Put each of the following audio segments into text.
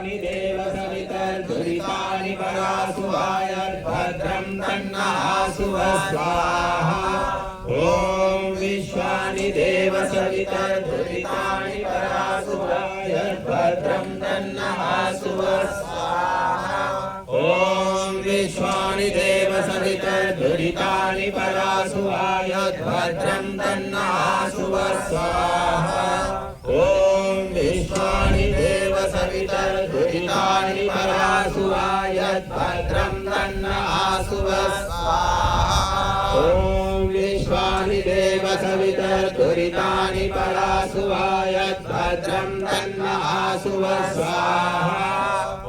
विश्वानि देव सवितर्दुरितानि परासुवाय भद्रं तन्नः स्वाहा ॐ विश्वानि देव सवितर्दुरितानि परासुवाय भद्रं तन्नः स्वाहा ॐ विश्वानि देव सवितर्दुरितानि परासुवाय भद्रं तन्नः स्वाहा ॐ विश्वानि देव सवितर्दुरितानि परासुवाय भद्रं तन्नः स्वाहा ॐ विश्वानि देव सवितर्दुरितानि परासुवाय भद्रं तन्नः स्वाहा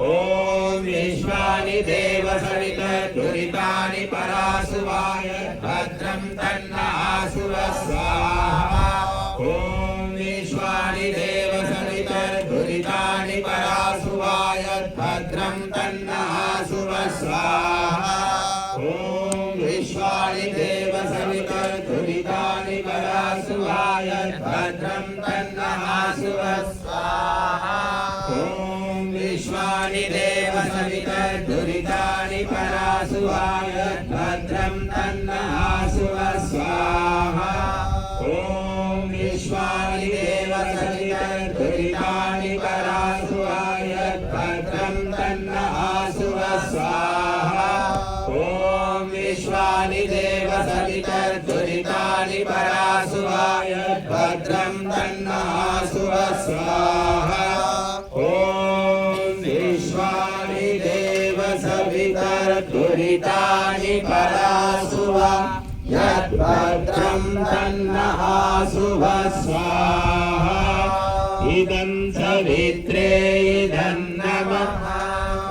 ॐ विश्वानि देव सवितर्दुरितानि परासुवाय भद्रं तन्नः स्वाहा ॐ विश्वानि देव सवितर्दुरितानि परासुवाय भद्रं तन्नः स्वाहा ॐ विश्वानि देव सवितर्दुरितानि परासुवाय भद्रं तन्नः स्वाहा ॐ विश्वानि देव सवितर्दुरितानि परासुवाय भद्रं तन्नः स्वाहा ॐ विश्वानि देव सवितर्दुरितानि परासुवाय भद्रं तन्नः स्वाहा ॐ विश्वानि देव सवितर्दुरितानि परासुवाय भद्रं तन्नः स्वाहा ॐ विश्वानि देव सवितर्दुरितानि परासुवाय भद्रं तन्नः स्वाहा इदं सवित्रे